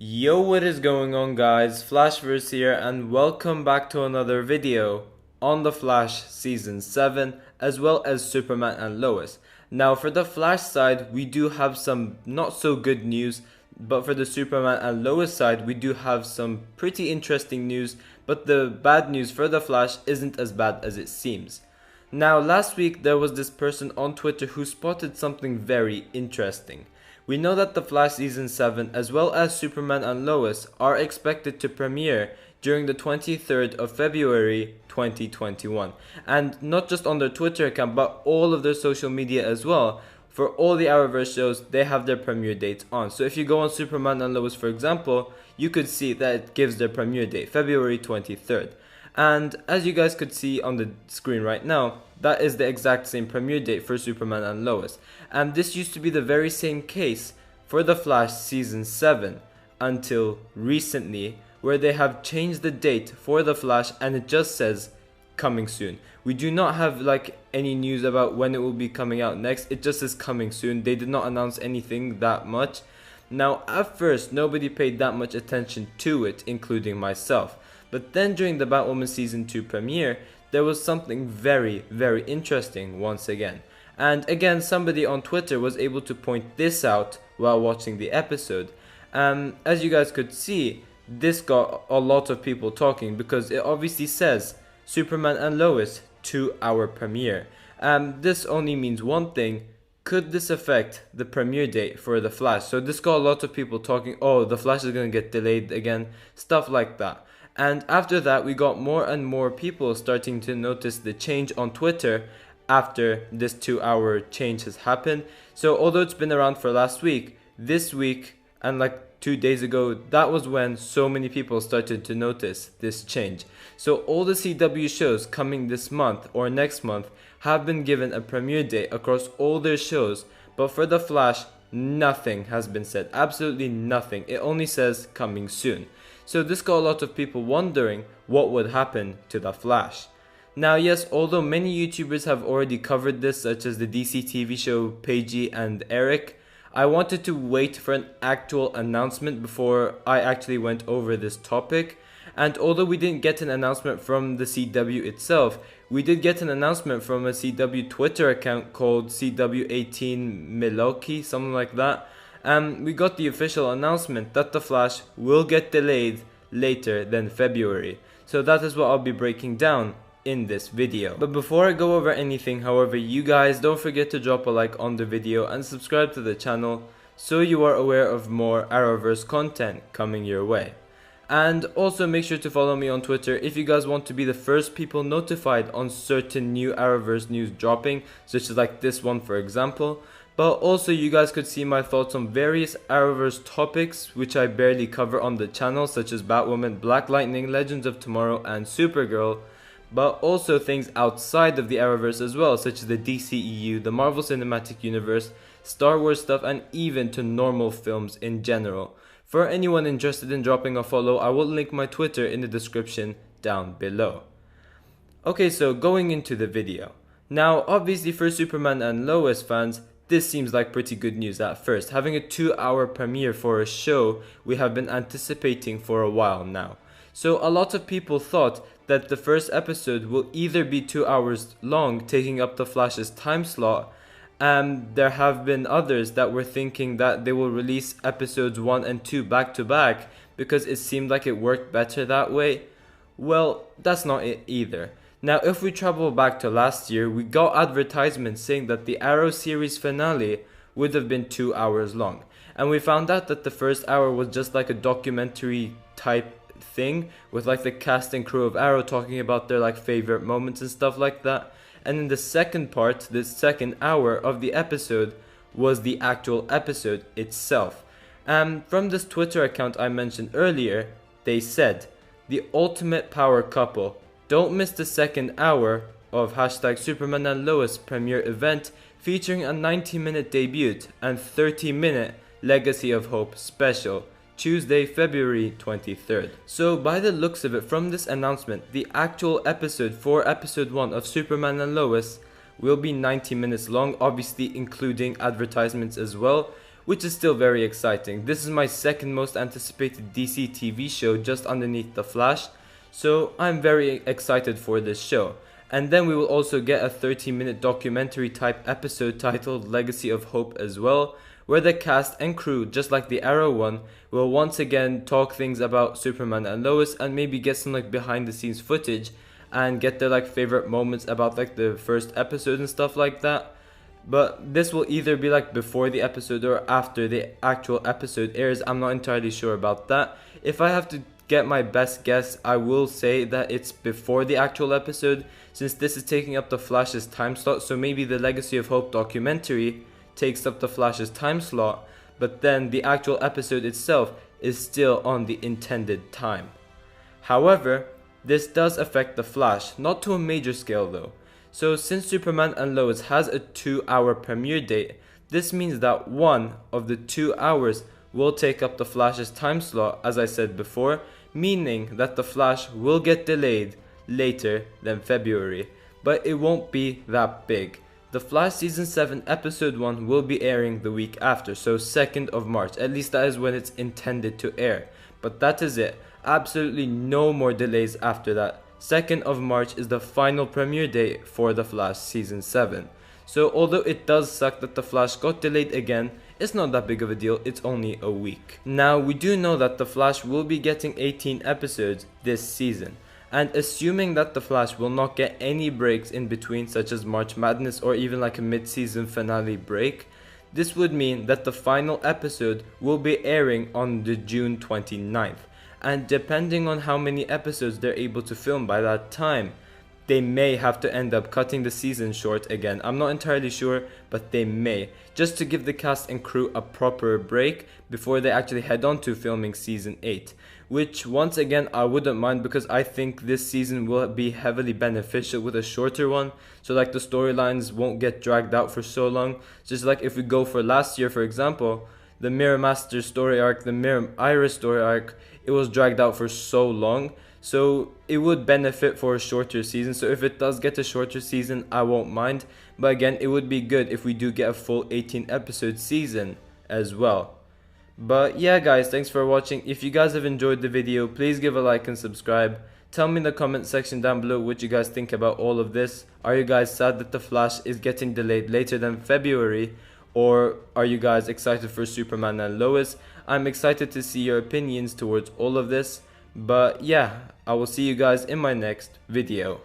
Yo, what is going on, guys? Flashverse here, and welcome back to another video on The Flash Season 7, as well as Superman and Lois. Now, for the Flash side, we do have some not so good news, but for the Superman and Lois side, we do have some pretty interesting news, but the bad news for the Flash isn't as bad as it seems. Now, last week, there was this person on Twitter who spotted something very interesting. We know that The Flash Season 7 as well as Superman and Lois are expected to premiere during the 23rd of February 2021. And not just on their Twitter account, but all of their social media as well. For all the Arrowverse shows, they have their premiere dates on. So if you go on Superman and Lois, for example, you could see that it gives their premiere date, February 23rd. And as you guys could see on the screen right now, that is the exact same premiere date for Superman and Lois. And this used to be the very same case for The Flash Season 7 until recently, where they have changed the date for The Flash and it just says coming soon. We do not have any news about when it will be coming out next. It just says coming soon. They did not announce anything that much. Now, at first, nobody paid that much attention to it, including myself. But then during the Batwoman Season 2 premiere, there was something very, very interesting once again. And again, somebody on Twitter was able to point this out while watching the episode. As you guys could see, this got a lot of people talking because it obviously says Superman and Lois 2-hour premiere. This only means one thing. Could this affect the premiere date for The Flash? So this got a lot of people talking, oh, The Flash is going to get delayed again, stuff like that. And after that, we got more and more people starting to notice the change on Twitter after this 2-hour change has happened. So although it's been around for last week, this week and 2 days ago, that was when so many people started to notice this change. So all the CW shows coming this month or next month have been given a premiere date across all their shows. But for The Flash, nothing has been said. Absolutely nothing. It only says coming soon. So this got a lot of people wondering what would happen to The Flash. Now yes, although many YouTubers have already covered this, such as the DCTV show Paigey and Eric, I wanted to wait for an actual announcement before I actually went over this topic. And although we didn't get an announcement from the CW itself, we did get an announcement from a CW Twitter account called CW18 Milwaukee, something like that. We got the official announcement that The Flash will get delayed later than February. So that is what I'll be breaking down in this video. But before I go over anything, however, you guys don't forget to drop a like on the video and subscribe to the channel so you are aware of more Arrowverse content coming your way. And also make sure to follow me on Twitter if you guys want to be the first people notified on certain new Arrowverse news dropping, such as this one for example. But also you guys could see my thoughts on various Arrowverse topics which I barely cover on the channel, such as Batwoman, Black Lightning, Legends of Tomorrow and Supergirl. But also things outside of the Arrowverse as well, such as the DCEU, the Marvel Cinematic Universe, Star Wars stuff, and even to normal films in general. For anyone interested in dropping a follow, I will link my Twitter in the description down below. Okay, so going into the video. Now, obviously for Superman and Lois fans, this seems like pretty good news at first. Having a 2-hour premiere for a show we have been anticipating for a while now. So a lot of people thought that the first episode will either be 2 hours long, taking up the Flash's time slot, and there have been others that were thinking that they will release episodes 1 and 2 back to back because it seemed like it worked better that way. Well, that's not it either. Now, if we travel back to last year, we got advertisements saying that the Arrow series finale would have been 2 hours long. And we found out that the first hour was just like a documentary type thing with the cast and crew of Arrow talking about their favorite moments and stuff like that. And in the second part, the second hour of the episode was the actual episode itself. From this Twitter account I mentioned earlier, they said, the ultimate power couple. Don't miss the second hour of #Superman and Lois premiere event featuring a 90-minute debut and 30-minute Legacy of Hope special, Tuesday, February 23rd. So by the looks of it, from this announcement, the actual episode for episode 1 of Superman and Lois will be 90 minutes long, obviously including advertisements as well, which is still very exciting. This is my second most anticipated DC TV show just underneath The Flash, so I'm very excited for this show. And then we will also get a 30-minute documentary type episode titled Legacy of Hope as well, where the cast and crew, just like the Arrow one, will once again talk things about Superman and Lois and maybe get some like behind the scenes footage and get their like favorite moments about like the first episode and stuff like that. But this will either be like before the episode or after the actual episode airs. I'm not entirely sure about that. If I have to get my best guess, I will say that it's before the actual episode, since this is taking up the Flash's time slot. So maybe the Legacy of Hope documentary takes up the Flash's time slot, but then the actual episode itself is still on the intended time. However, this does affect the Flash, not to a major scale though. So since Superman and Lois has a 2-hour premiere date, this means that one of the 2 hours will take up the Flash's time slot, as I said before, meaning that the Flash will get delayed later than February, but it won't be that big. The Flash Season 7 Episode 1 will be airing the week after, so 2nd of March, at least that is when it's intended to air. But that is it, absolutely no more delays after that. 2nd of March is the final premiere date for The Flash Season 7. So although it does suck that The Flash got delayed again, it's not that big of a deal, it's only a week. Now we do know that The Flash will be getting 18 episodes this season. And assuming that The Flash will not get any breaks in between, such as March Madness or even like a mid-season finale break, this would mean that the final episode will be airing on the June 29th. And depending on how many episodes they're able to film by that time, they may have to end up cutting the season short again. I'm not entirely sure, but they may, just to give the cast and crew a proper break before they actually head on to filming season 8. Which once again I wouldn't mind, because I think this season will be heavily beneficial with a shorter one, so like the storylines won't get dragged out for so long. Just like if we go for last year, for example, the Mirror Master story arc, the Mirror Iris story arc, it was dragged out for so long, so it would benefit for a shorter season. So if it does get a shorter season, I won't mind, but again, it would be good if we do get a full 18 episode season as well. But yeah guys, thanks for watching. If you guys have enjoyed the video, please give a like and subscribe. Tell me in the comment section down below what you guys think about all of this. Are you guys sad that The Flash is getting delayed later than February? Or are you guys excited for Superman and Lois? I'm excited to see your opinions towards all of this. But yeah, I will see you guys in my next video.